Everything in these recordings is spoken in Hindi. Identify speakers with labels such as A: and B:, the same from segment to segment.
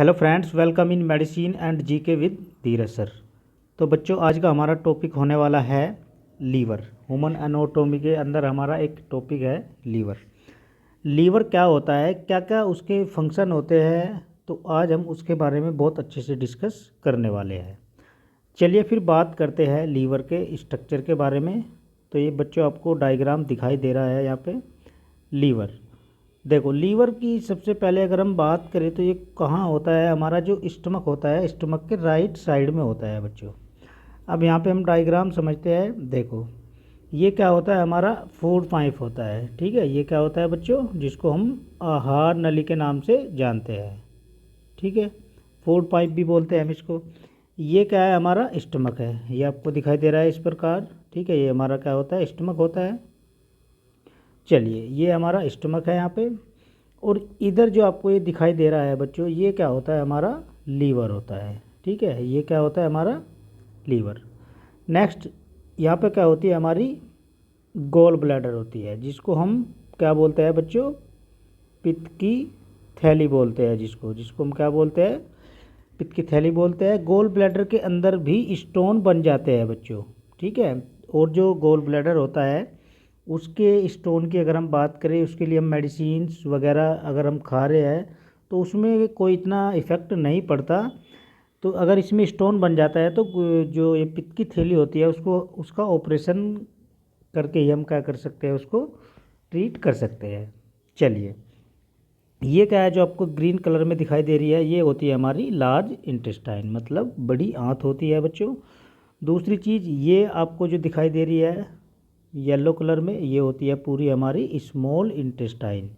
A: Hello friends, welcome in medicine and GK with Dheeraj sir. तो बच्चों, आज का हमारा टॉपिक होने वाला है लीवर। ह्यूमन एनाटॉमी के अंदर हमारा एक टॉपिक है लीवर। लीवर क्या होता है, क्या क्या उसके फंक्शन होते हैं, तो आज हम उसके बारे में बहुत अच्छे से डिस्कस करने वाले हैं। चलिए फिर बात करते हैं लीवर के स्ट्रक्चर के बारे में। तो ये बच्चों आपको डायग्राम दिखाई दे रहा है यहाँ पे लीवर। देखो, लीवर की सबसे पहले अगर हम बात करें तो ये कहाँ होता है, हमारा जो स्टमक होता है, स्टमक के राइट साइड में होता है बच्चों। अब यहाँ पे हम डायग्राम समझते हैं। देखो, ये क्या होता है, हमारा फूड पाइप होता है। ठीक है, ये क्या होता है बच्चों, जिसको हम आहार नली के नाम से जानते हैं। ठीक है, फूड पाइप भी बोलते हैं हम इसको। ये क्या है, हमारा स्टमक है। ये आपको दिखाई दे रहा है इस प्रकार। ठीक है, ये हमारा क्या होता है, स्टमक होता है। चलिए, ये हमारा स्टमक है यहाँ पे। और इधर जो आपको ये दिखाई दे रहा है बच्चों, ये क्या होता है, हमारा लीवर होता है। ठीक है, ये क्या होता है, हमारा लीवर। नेक्स्ट, यहाँ पे क्या होती है, हमारी गोल ब्लैडर होती है, जिसको हम क्या बोलते हैं बच्चों, पित्त की थैली बोलते हैं। जिसको जिसको हम क्या बोलते हैं, पित्त की थैली बोलते हैं। गोल ब्लैडर के अंदर भी स्टोन बन जाते हैं बच्चों। ठीक है, और जो गोल ब्लैडर होता है उसके स्टोन की अगर हम बात करें, उसके लिए हम मेडिसिन्स वगैरह अगर हम खा रहे हैं तो उसमें कोई इतना इफ़ेक्ट नहीं पड़ता। तो अगर इसमें स्टोन बन जाता है तो जो ये पित्त की थैली होती है उसको, उसका ऑपरेशन करके ही हम क्या कर सकते हैं, उसको ट्रीट कर सकते हैं। चलिए, ये क्या है जो आपको ग्रीन कलर में दिखाई दे रही है, ये होती है हमारी लार्ज इंटेस्टाइन, मतलब बड़ी आंत होती है बच्चों। दूसरी चीज़ ये आपको जो दिखाई दे रही है येलो कलर में, ये होती है पूरी हमारी स्मॉल इंटेस्टाइन।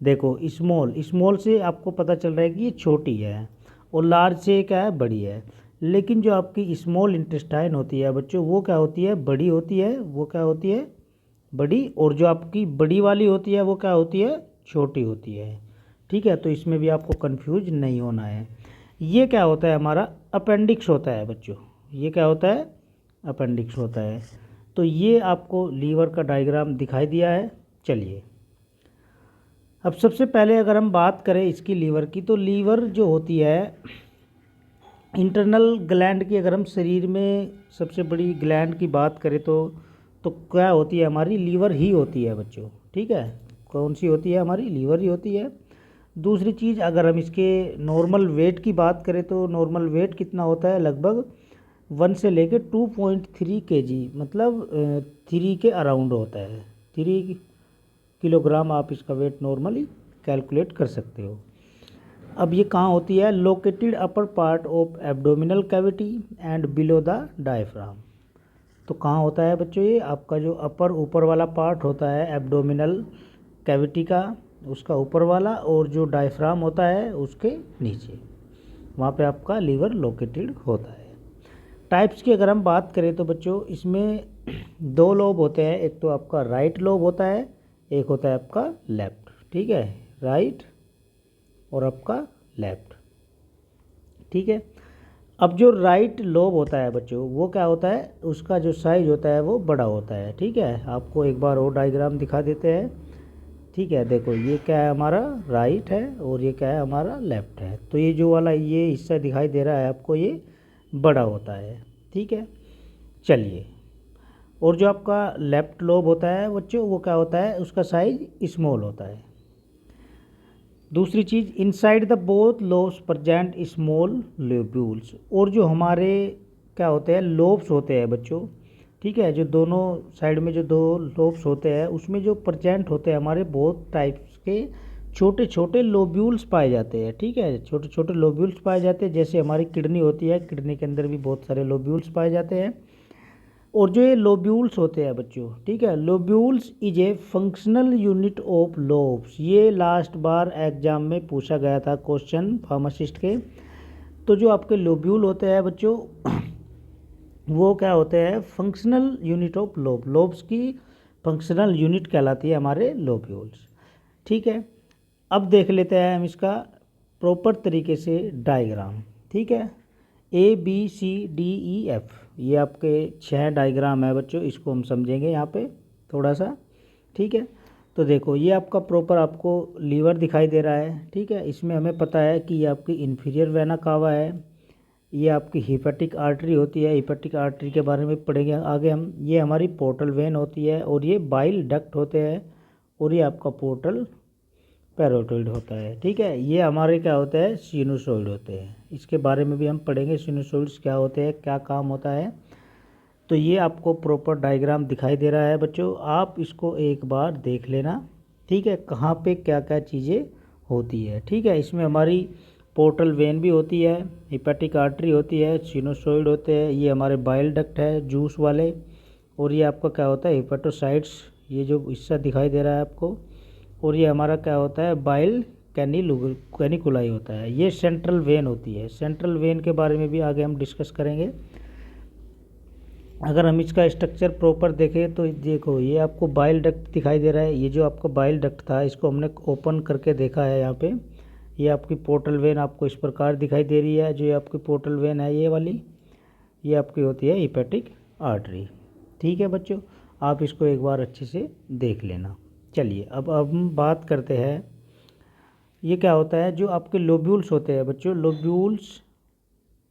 A: देखो, स्मॉल स्मॉल से आपको पता चल रहा है कि ये छोटी है, और लार्ज से क्या है, बड़ी है। लेकिन जो आपकी स्मॉल इंटेस्टाइन होती है बच्चों, वो क्या होती है, बड़ी होती है। वो क्या होती है, बड़ी। और जो आपकी बड़ी वाली होती है वो क्या होती है, छोटी होती है। ठीक है, तो इसमें भी आपको कंफ्यूज नहीं होना है। ये क्या होता है, हमारा अपेंडिक्स होता है बच्चों। ये क्या होता है, अपेंडिक्स होता है। तो ये आपको लीवर का डायग्राम दिखाई दिया है। चलिए, अब सबसे पहले अगर हम बात करें इसकी लीवर की, तो लीवर जो होती है इंटरनल ग्लैंड की, अगर हम शरीर में सबसे बड़ी ग्लैंड की बात करें तो क्या होती है, हमारी लीवर ही होती है बच्चों। ठीक है, कौन सी होती है, हमारी लीवर ही होती है। दूसरी चीज़, अगर हम इसके नॉर्मल वेट की बात करें तो नॉर्मल वेट कितना होता है, लगभग 1 से लेकर 2.3 kg, मतलब 3 के अराउंड होता है। 3 किलोग्राम आप इसका वेट नॉर्मली कैलकुलेट कर सकते हो। अब ये कहाँ होती है, located upper part of abdominal cavity and below the diaphragm. तो कहाँ होता है बच्चों, ये आपका जो अपर ऊपर वाला पार्ट होता है एब्डोमिनल कैविटी का, उसका ऊपर वाला, और जो डायफ्राम होता है उसके नीचे, वहाँ पे आपका लीवर लोकेटेड होता है। टाइप्स की अगर हम बात करें तो बच्चों, इसमें 2 लोब होते हैं। एक तो आपका राइट लोब होता है, एक होता है आपका लेफ्ट। ठीक है, राइट और आपका लेफ्ट। ठीक है, अब जो राइट लोब होता है बच्चों, वो क्या होता है, उसका जो साइज होता है वो बड़ा होता है। ठीक है, आपको एक बार और डायग्राम दिखा देते हैं। ठीक है, देखो, ये क्या है, हमारा राइट है, और ये क्या है, हमारा लेफ्ट है। तो ये जो वाला ये हिस्सा दिखाई दे रहा है आपको, ये बड़ा होता है। ठीक है, चलिए, और जो आपका लेफ्ट लोब होता है बच्चों, वो क्या होता है, उसका साइज स्मॉल होता है। दूसरी चीज़, inside the both lobes present small lobules. और जो हमारे क्या होते हैं, लोब्स होते हैं बच्चों। ठीक है, जो दोनों साइड में जो 2 लोब्स होते हैं, उसमें जो प्रेजेंट होते हैं हमारे बहुत टाइप्स के छोटे छोटे लोब्यूल्स पाए जाते हैं। ठीक है, छोटे छोटे लोब्यूल्स पाए जाते हैं। जैसे हमारी किडनी होती है, किडनी के अंदर भी बहुत सारे लोब्यूल्स पाए जाते हैं। और जो ये लोब्यूल्स होते हैं बच्चों, ठीक है, lobules is a functional unit of lobes. ये लास्ट बार एग्जाम में पूछा गया था क्वेश्चन फार्मासिस्ट के। तो जो आपके लोब्यूल होते हैं बच्चों, वो क्या होते हैं, फंक्शनल यूनिट ऑफ लोब्स की फंक्शनल यूनिट कहलाती है हमारे लोब्यूल्स। ठीक है, अब देख लेते हैं हम इसका प्रॉपर तरीके से डायग्राम। ठीक है, ABCDEF, ये आपके 6 डायग्राम है बच्चों, इसको हम समझेंगे यहाँ पे थोड़ा सा। ठीक है, तो देखो ये आपका प्रॉपर आपको लीवर दिखाई दे रहा है, ठीक है। इसमें हमें पता है कि ये आपकी इन्फीरियर वेना कावा है, ये आपकी हिपैटिक आर्टरी होती है। हिपैटिक आर्टरी के बारे में पढ़ेंगे आगे हम। ये हमारी पोर्टल वेन होती है और ये बाइल डक्ट होते हैं और ये आपका पोर्टल पैरोटिड होता है, ठीक है। ये हमारे क्या होता है, सिनुसॉइड होते हैं। इसके बारे में भी हम पढ़ेंगे, सिनुसॉइड्स क्या होते हैं, क्या काम होता है। तो ये आपको प्रॉपर डायग्राम दिखाई दे रहा है बच्चों, आप इसको एक बार देख लेना, ठीक है, कहाँ पे क्या क्या चीज़ें होती है, ठीक है। इसमें हमारी पोर्टल वेन भी होती है, हिपैटिक आर्टरी होती है, सिनुसॉइड होते हैं, ये हमारे बाइल डक्ट है जूस वाले, और ये आपका क्या होता है हिपेटोसाइट्स, ये जो हिस्सा दिखाई दे रहा है आपको, और ये हमारा क्या होता है बाइल कैनिकुलाई होता है। ये सेंट्रल वेन होती है। सेंट्रल वेन के बारे में भी आगे हम डिस्कस करेंगे। अगर हम इसका स्ट्रक्चर प्रॉपर देखें तो देखो ये आपको बाइल डक्ट दिखाई दे रहा है। ये जो आपका बाइल डक्ट था इसको हमने ओपन करके देखा है यहाँ पे। ये आपकी पोर्टल वेन आपको इस प्रकार दिखाई दे रही है। जो ये आपकी पोर्टल वेन है ये वाली, ये आपकी होती है हिपैटिक आर्टरी, ठीक है बच्चों। आप इसको एक बार अच्छे से देख लेना। चलिए अब हम बात करते हैं, ये क्या होता है जो आपके लोब्यूल्स होते हैं बच्चों। लोब्यूल्स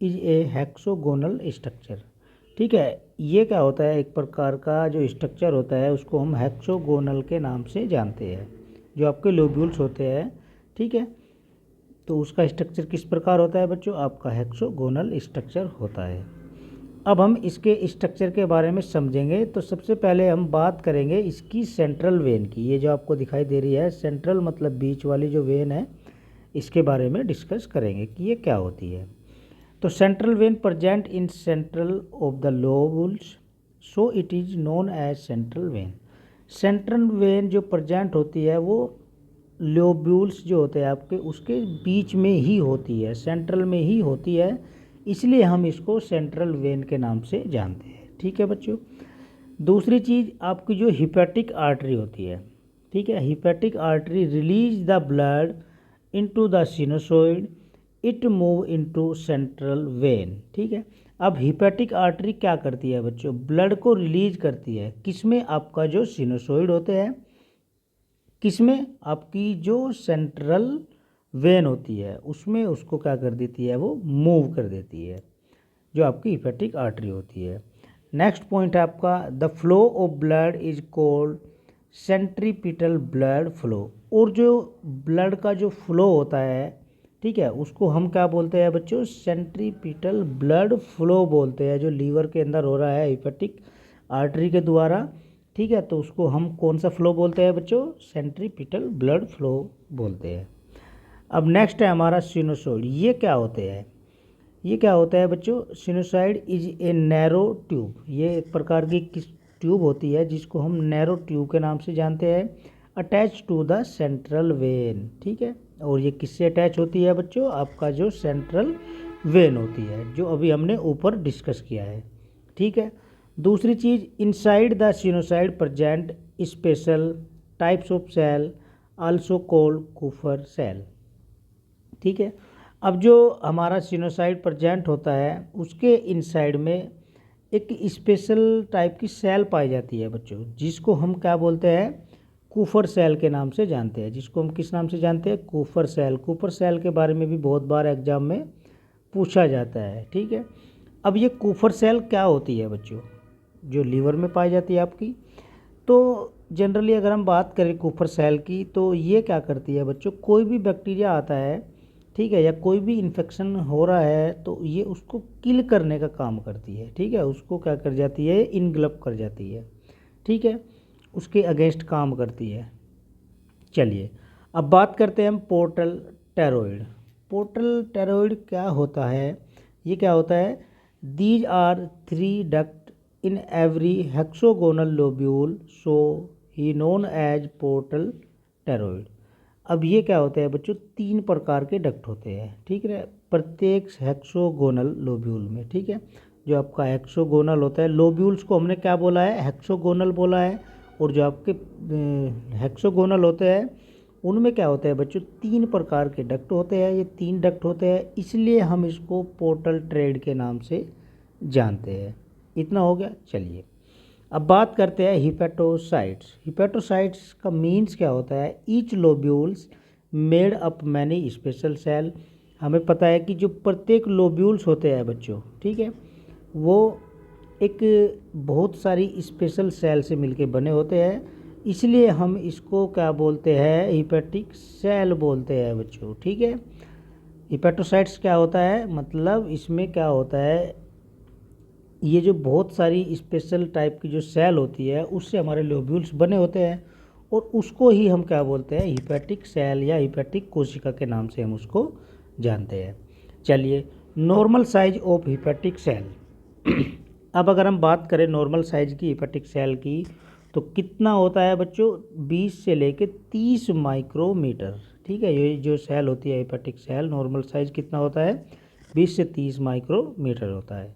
A: इज ए हेक्सोगोनल स्ट्रक्चर, ठीक है। ये क्या होता है, एक प्रकार का जो स्ट्रक्चर होता है उसको हम हेक्सोगोनल के नाम से जानते हैं। जो आपके लोब्यूल्स होते हैं, ठीक है, तो उसका स्ट्रक्चर किस प्रकार होता है बच्चों, आपका हेक्सोगोनल स्ट्रक्चर होता है। अब हम इसके स्ट्रक्चर के बारे में समझेंगे। तो सबसे पहले हम बात करेंगे इसकी सेंट्रल वेन की। ये जो आपको दिखाई दे रही है सेंट्रल मतलब बीच वाली जो वेन है, इसके बारे में डिस्कस करेंगे कि ये क्या होती है। तो central vein present in central of the lobules, so it is known as central vein. Central vein जो प्रेजेंट होती है वो लोब्यूल्स जो होते हैं आपके उसके बीच में ही होती है, सेंट्रल में ही होती है, इसलिए हम इसको सेंट्रल वेन के नाम से जानते हैं, ठीक है बच्चों। दूसरी चीज़ आपकी जो हिपैटिक आर्टरी होती है, ठीक है, hepatic artery release the blood into the sinusoid, it move into central vein, ठीक है। अब हिपैटिक आर्टरी क्या करती है बच्चों, ब्लड को रिलीज करती है, किसमें, आपका जो सिनुसॉइड होते हैं, किसमें, आपकी जो सेंट्रल वेन होती है उसमें उसको क्या कर देती है, वो मूव कर देती है, जो आपकी हिपैटिक आर्टरी होती है। नेक्स्ट पॉइंट है आपका the flow of blood is called centripetal blood flow. और जो ब्लड का जो फ्लो होता है, ठीक है, उसको हम क्या बोलते हैं बच्चों, सेंट्रीपिटल ब्लड फ्लो बोलते हैं। जो लीवर के अंदर हो रहा है हिपैटिक आर्टरी के द्वारा, ठीक है, तो उसको हम कौन सा फ्लो बोलते हैं बच्चों, सेंट्रीपिटल ब्लड फ्लो बोलते हैं। अब नेक्स्ट है हमारा सिनुसॉइड। ये क्या होते हैं, ये क्या होता है बच्चों, सिनुसॉइड इज ए नैरो ट्यूब। ये एक प्रकार की ट्यूब होती है जिसको हम नैरो ट्यूब के नाम से जानते हैं, attach to the central vein, ठीक है। और ये किससे अटैच होती है बच्चों, आपका जो सेंट्रल वेन होती है, जो अभी हमने ऊपर डिस्कस किया है, ठीक है। दूसरी चीज़, inside the sinusoid present special types of cell also called Kupffer cell, ठीक है। अब जो हमारा सिनुसॉइड प्रेजेंट होता है उसके इनसाइड में एक स्पेशल टाइप की सेल पाई जाती है बच्चों, जिसको हम क्या बोलते हैं, कूफर सेल के नाम से जानते हैं। जिसको हम किस नाम से जानते हैं, कूफर सेल। कूफर सेल के बारे में भी बहुत बार एग्जाम में पूछा जाता है, ठीक है। अब ये कूफर सेल क्या होती है बच्चों, जो लीवर में पाई जाती है आपकी। तो जनरली अगर हम बात करें कूफर सेल की, तो ये क्या करती है बच्चों, कोई भी बैक्टीरिया आता है, ठीक है, या कोई भी इन्फेक्शन हो रहा है तो ये उसको किल करने का काम करती है, ठीक है, उसको क्या कर जाती है, इनगल्प कर जाती है, ठीक है, उसके अगेंस्ट काम करती है। चलिए अब बात करते हैं हम पोर्टल टेरोइड। पोर्टल टेरोइड क्या होता है, ये क्या होता है, these are 3 duct in every hexagonal lobule, so he known as portal triad. अब ये क्या होता है बच्चों, 3 प्रकार के डक्ट होते हैं, ठीक है, प्रत्येक हेक्सोगोनल लोब्यूल में, ठीक है। जो आपका हेक्सोगोनल होता है, लोब्यूल्स को हमने क्या बोला है, हेक्सोगोनल बोला है। और जो आपके हेक्सोगोनल होते हैं उनमें क्या होता है बच्चों, 3 प्रकार के डक्ट होते हैं। ये 3 डक्ट होते हैं, इसलिए हम इसको पोर्टल ट्रेड के नाम से जानते हैं। इतना हो गया। चलिए अब बात करते हैं हिपेटोसाइट्स। हिपेटोसाइट्स का मीन्स क्या होता है? Each lobules made up many special cell. हमें पता है कि जो प्रत्येक लोब्यूल्स होते हैं बच्चों, ठीक है, वो एक बहुत सारी स्पेशल सेल से मिलके बने होते हैं, इसलिए हम इसको क्या बोलते हैं? हिपेटिक सेल बोलते हैं बच्चों, ठीक है। हिपेटोसाइट्स क्या होता है? मतलब इसमें क्या होता है, ये जो बहुत सारी स्पेशल टाइप की जो सेल होती है उससे हमारे लोब्यूल्स बने होते हैं, और उसको ही हम क्या बोलते हैं? हिपेटिक सेल या हिपेटिक कोशिका के नाम से हम उसको जानते हैं। चलिए, normal size of hepatic cell. अब अगर हम बात करें नॉर्मल साइज की हिपेटिक सेल की, तो कितना होता है बच्चों? 20 से लेके 30 माइक्रोमीटर, ठीक है। ये जो सेल होती है हिपेटिक सेल, नॉर्मल साइज कितना होता है? 20 से 30 माइक्रोमीटर होता है।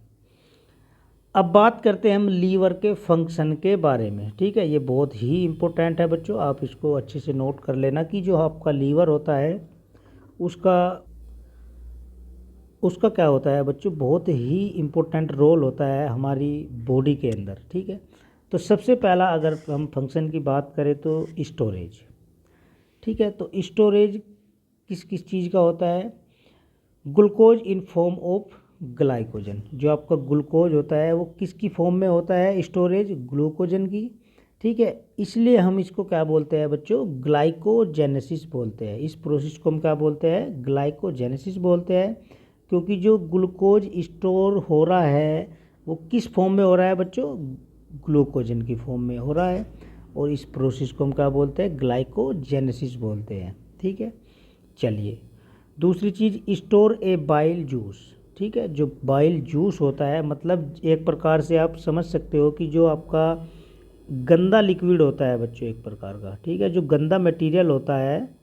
A: अब बात करते हैं हम लीवर के फंक्शन के बारे में, ठीक है। ये बहुत ही इम्पोर्टेंट है बच्चों, आप इसको अच्छे से नोट कर लेना कि जो आपका लीवर होता है उसका उसका क्या होता है बच्चों? बहुत ही इम्पोर्टेंट रोल होता है हमारी बॉडी के अंदर, ठीक है। तो सबसे पहला अगर हम फंक्शन की बात करें तो स्टोरेज, ठीक है। तो स्टोरेज किस किस चीज़ का होता है? Glucose in form of glycogen. जो आपका ग्लूकोज होता है वो किसकी फॉर्म में होता है? स्टोरेज ग्लूकोजन की, ठीक है। इसलिए हम इसको क्या बोलते हैं बच्चों? ग्लाइकोजेनेसिस बोलते हैं। इस प्रोसेस को हम क्या बोलते हैं? ग्लाइकोजेनेसिस बोलते हैं, क्योंकि जो ग्लूकोज स्टोर हो रहा है वो किस फॉर्म में हो रहा है बच्चों? ग्लूकोजन की फॉर्म में हो रहा है, और इस प्रोसेस को हम क्या बोलते हैं? ग्लाइकोजेनेसिस बोलते हैं, ठीक है। चलिए, दूसरी चीज़, स्टोर ए बाइल जूस, ठीक है। जो बाइल जूस होता है, मतलब एक प्रकार से आप समझ सकते हो कि जो आपका गंदा लिक्विड होता है बच्चों, एक प्रकार का, ठीक है। जो गंदा मटेरियल होता है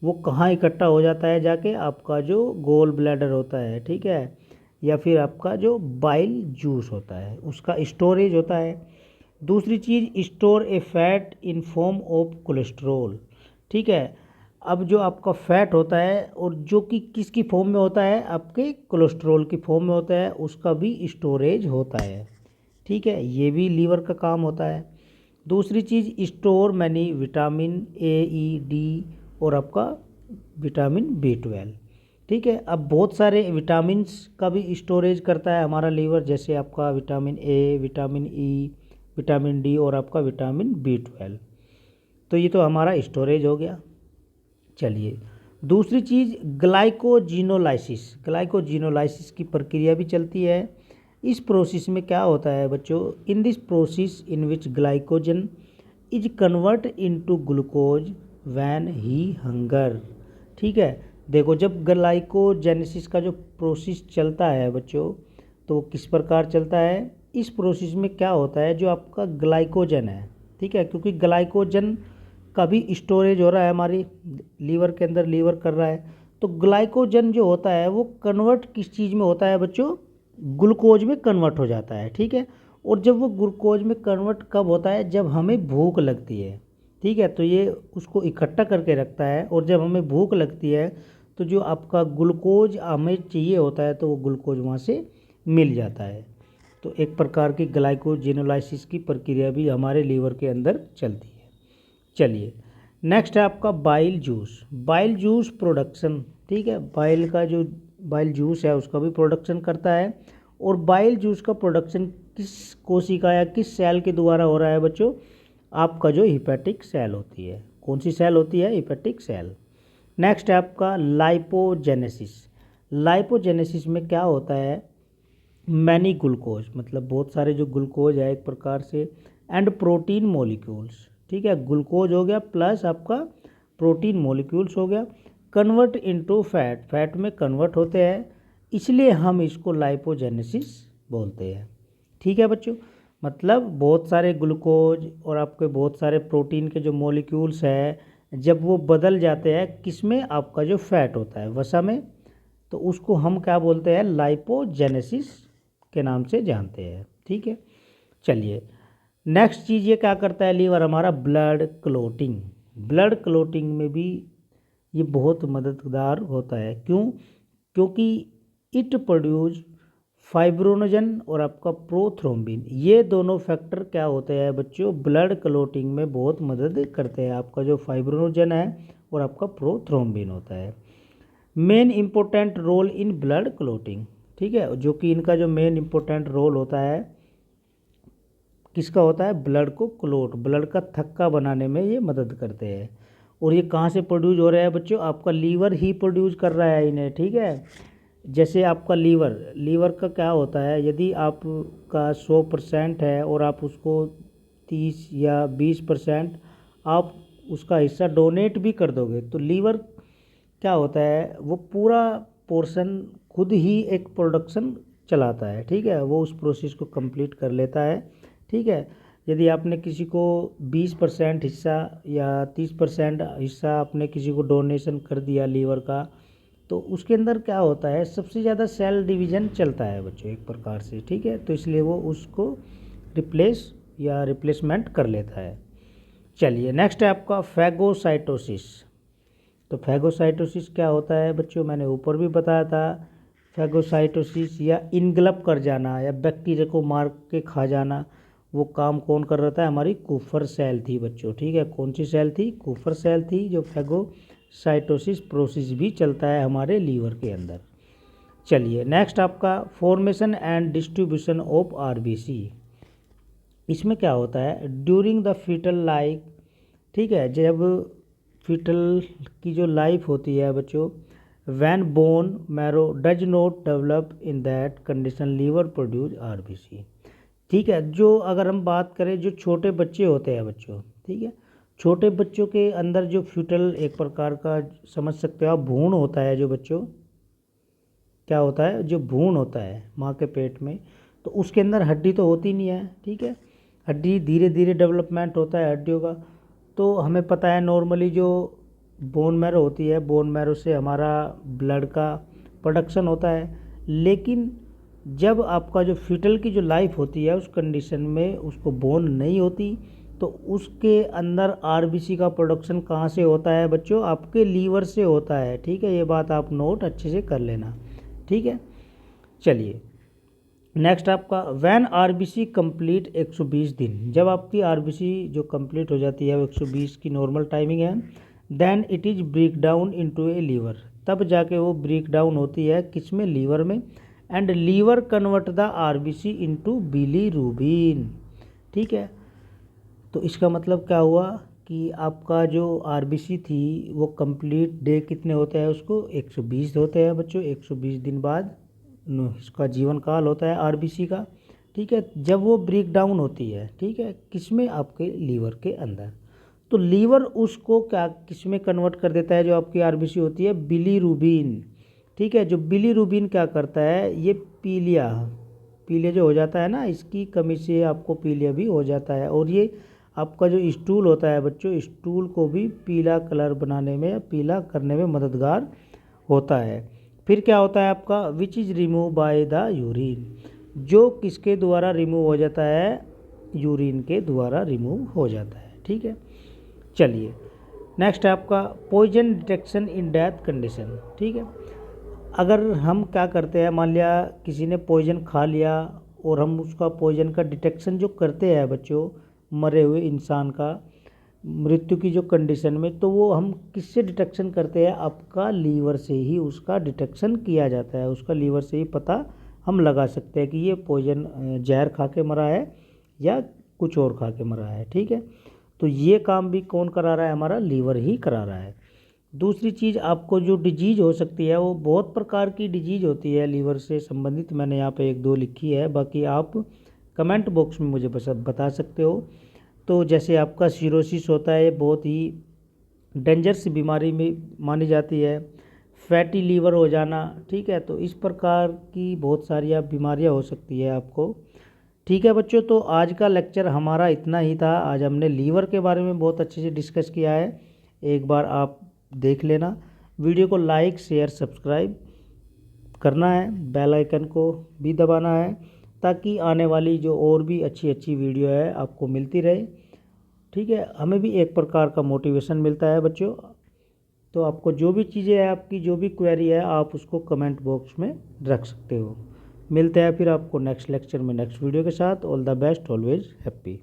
A: वो कहाँ इकट्ठा हो जाता है? जाके आपका जो गोल ब्लैडर होता है, ठीक है, या फिर आपका जो बाइल जूस होता है उसका स्टोरेज होता है। दूसरी चीज़, store a fat in form of cholesterol, ठीक है। अब जो आपका फैट होता है और जो कि किसकी फॉर्म में होता है? आपके कोलेस्ट्रोल की फॉर्म में होता है, उसका भी स्टोरेज होता है, ठीक है। ये भी लीवर का काम होता है। दूसरी चीज़, store many vitamin A, E, D और आपका विटामिन B12, ठीक है। अब बहुत सारे विटामिन्स का भी स्टोरेज करता है हमारा लीवर, जैसे आपका vitamin A, vitamin E, vitamin D और आपका विटामिन B12। तो ये तो हमारा स्टोरेज हो गया। चलिए, दूसरी चीज़, ग्लाइकोजिनोलाइसिस। ग्लाइकोजिनोलाइसिस की प्रक्रिया भी चलती है। इस प्रोसेस में क्या होता है बच्चों? In this process in which glycogen is convert into glucose when he hunger, ठीक है। देखो, जब ग्लाइकोजेनेसिस का जो प्रोसेस चलता है बच्चों, तो वो किस प्रकार चलता है? इस प्रोसेस में क्या होता है, जो आपका ग्लाइकोजन है, ठीक है, क्योंकि ग्लाइकोजन का भी स्टोरेज हो रहा है हमारी लीवर के अंदर, लीवर कर रहा है, तो ग्लाइकोजन जो होता है वो कन्वर्ट किस चीज़ में होता है बच्चों? ग्लूकोज में कन्वर्ट हो जाता है, ठीक है। और जब वो ग्लूकोज में कन्वर्ट कब होता है? जब हमें भूख लगती है, ठीक है। तो ये उसको इकट्ठा करके रखता है, और जब हमें भूख लगती है तो जो आपका ग्लूकोज हमें चाहिए होता है तो वो ग्लूकोज वहाँ से मिल जाता है। तो एक प्रकार की ग्लाइकोजिनोलाइसिस की प्रक्रिया भी हमारे लीवर के अंदर चलती है। चलिए, नेक्स्ट है आपका bile juice. Bile juice production, ठीक है। बाइल का जो बाइल जूस है उसका भी प्रोडक्शन करता है, और बाइल जूस का प्रोडक्शन किस कोशिका या किस सेल के द्वारा हो रहा है बच्चों? आपका जो हिपेटिक सेल होती है। कौन सी सेल होती है? Hepatic cell. नेक्स्ट है आपका लाइपोजेनेसिस। लाइपोजेनेसिस में क्या होता है? मैनी ग्लूकोज, मतलब बहुत सारे जो ग्लूकोज है एक प्रकार से, एंड प्रोटीन मॉलिक्यूल्स, ठीक है। ग्लूकोज हो गया प्लस आपका प्रोटीन मॉलिक्यूल्स हो गया, कन्वर्ट इनटू फैट, फैट में कन्वर्ट होते हैं, इसलिए हम इसको लाइपोजेनेसिस बोलते हैं, ठीक है बच्चों। मतलब बहुत सारे ग्लूकोज और आपके बहुत सारे प्रोटीन के जो मॉलिक्यूल्स है, जब वो बदल जाते हैं किस में? आपका जो फैट होता है वसा में, तो उसको हम क्या बोलते हैं? लाइपोजेनेसिस के नाम से जानते हैं, ठीक है। चलिए, नेक्स्ट चीज़ ये क्या करता है लीवर हमारा? Blood clotting. ब्लड क्लोटिंग में भी ये बहुत मददगार होता है। क्यों? क्योंकि इट प्रोड्यूस फाइब्रोनोजन और आपका प्रोथ्रोम्बिन, ये दोनों फैक्टर क्या होते हैं बच्चों, ब्लड क्लोटिंग में बहुत मदद करते हैं। आपका जो फाइब्रोनोजन है और आपका प्रोथ्रोम्बिन होता है, main important role in blood clotting, ठीक है, जो कि इनका जो मेन इंपॉर्टेंट रोल होता है किसका होता है, ब्लड को क्लोट, ब्लड का थक्का बनाने में ये मदद करते हैं। और ये कहाँ से प्रोड्यूस हो रहा है बच्चों, आपका लीवर ही प्रोड्यूस कर रहा है इन्हें, ठीक है। जैसे आपका लीवर का क्या होता है, यदि आपका 100% है और आप उसको 30 या 20% आप उसका हिस्सा डोनेट भी कर दोगे, तो लीवर क्या होता है, वो पूरा पोर्शन खुद ही एक प्रोडक्शन चलाता है, ठीक है, वो उस प्रोसेस को कंप्लीट कर लेता है, ठीक है। यदि आपने किसी को 20% हिस्सा या 30% हिस्सा आपने किसी को डोनेशन कर दिया लीवर का, तो उसके अंदर क्या होता है, सबसे ज़्यादा सेल डिवीज़न चलता है बच्चों एक प्रकार से, ठीक है, तो इसलिए वो उसको रिप्लेस या रिप्लेसमेंट कर लेता है। चलिए नेक्स्ट है आपका फैगोसाइटोसिस। तो फैगोसाइटोसिस क्या होता है बच्चों, मैंने ऊपर भी बताया था। फैगोसाइटोसिस या इनगल्प कर जाना या बैक्टीरिया को मार के खा जाना, वो काम कौन कर रहा था, हमारी कुफर सेल थी बच्चों, ठीक है। कौन सी सेल थी, कुफर सेल थी, जो फैगोसाइटोसिस प्रोसेस भी चलता है हमारे लीवर के अंदर। चलिए नेक्स्ट आपका formation and distribution of RBC. इसमें क्या होता है, ड्यूरिंग द फीटल लाइफ, ठीक है, जब फीटल की जो लाइफ होती है बच्चों, when bone marrow does not develop in that condition liver produce RBC, ठीक है। जो अगर हम बात करें जो छोटे बच्चे होते हैं बच्चों, ठीक है, छोटे बच्चों के अंदर जो फ्यूटल एक प्रकार का समझ सकते हो आप भ्रूण होता है, जो बच्चों क्या होता है, जो भ्रूण होता है माँ के पेट में, तो उसके अंदर हड्डी तो होती नहीं है, ठीक है, हड्डी धीरे धीरे डेवलपमेंट होता है हड्डियों का। तो हमें पता है नॉर्मली जो बोन मैरो होती है, बोन मैरो से हमारा ब्लड का प्रोडक्शन होता है, लेकिन जब आपका जो फीटल की जो लाइफ होती है उस कंडीशन में उसको बोन नहीं होती, तो उसके अंदर आरबीसी का प्रोडक्शन कहाँ से होता है बच्चों, आपके लीवर से होता है, ठीक है, ये बात आप नोट अच्छे से कर लेना, ठीक है। चलिए नेक्स्ट आपका वैन आरबीसी कंप्लीट 120 दिन, जब आपकी आरबीसी जो कंप्लीट हो जाती है वो 120 की नॉर्मल टाइमिंग है, then it is break down into a liver, तब जाके वो ब्रेक डाउन होती है किस में, लीवर में, and liver convert the RBC into bilirubin, ठीक है। तो इसका मतलब क्या हुआ कि आपका जो आरबीसी थी वो कंप्लीट डे कितने होते हैं, उसको 120 होते हैं बच्चों, 120 दिन बाद इसका जीवन काल होता है आरबीसी का, ठीक है, जब वो ब्रेक डाउन होती है, ठीक है, किसमें, आपके लीवर के अंदर। तो लीवर उसको क्या किसमें कन्वर्ट कर देता है, जो आपकी आरबीसी होती है बिलीरुबिन, ठीक है। जो बिलीरुबिन क्या करता है, ये पीलिया पीलिया जो हो जाता है ना, इसकी कमी से आपको पीलिया भी हो जाता है, और ये आपका जो स्टूल होता है बच्चों, स्टूल को भी पीला कलर बनाने में, पीला करने में मददगार होता है। फिर क्या होता है आपका, which is remove by the urine, जो किसके द्वारा रिमूव हो जाता है, यूरिन के द्वारा रिमूव हो जाता है, ठीक है। चलिए नेक्स्ट है आपका poison detection in death condition, ठीक है। अगर हम क्या करते हैं, मान लिया किसी ने पॉइजन खा लिया और हम उसका पॉइजन का डिटेक्शन जो करते हैं बच्चों, मरे हुए इंसान का मृत्यु की जो कंडीशन में, तो वो हम किससे डिटेक्शन करते हैं, आपका लीवर से ही उसका डिटेक्शन किया जाता है, उसका लीवर से ही पता हम लगा सकते हैं कि ये पॉइजन जहर खा के मरा है या कुछ और खा के मरा है, ठीक है। तो ये काम भी कौन करा रहा है, हमारा लीवर ही करा रहा है। दूसरी चीज़, आपको जो डिजीज़ हो सकती है, वो बहुत प्रकार की डिजीज़ होती है लीवर से संबंधित, मैंने यहाँ पे 1-2 लिखी है, बाकी आप कमेंट बॉक्स में मुझे बस बता सकते हो। तो जैसे आपका सिरोसिस होता है, ये बहुत ही डेंजरस बीमारी में मानी जाती है, फैटी लीवर हो जाना, ठीक है, तो इस प्रकार की बहुत सारी बीमारियां हो सकती है आपको, ठीक है बच्चों। तो आज का लेक्चर हमारा इतना ही था, आज हमने लीवर के बारे में बहुत अच्छे से डिस्कस किया है, एक बार आप देख लेना। वीडियो को लाइक शेयर सब्सक्राइब करना है, बेल आइकन को भी दबाना है, ताकि आने वाली जो और भी अच्छी अच्छी वीडियो है आपको मिलती रहे, ठीक है। हमें भी एक प्रकार का मोटिवेशन मिलता है बच्चों। तो आपको जो भी चीज़ें हैं, आपकी जो भी क्वेरी है, आप उसको कमेंट बॉक्स में रख सकते हो। मिलते हैं फिर आपको नेक्स्ट लेक्चर में नेक्स्ट वीडियो के साथ। All the best, always happy.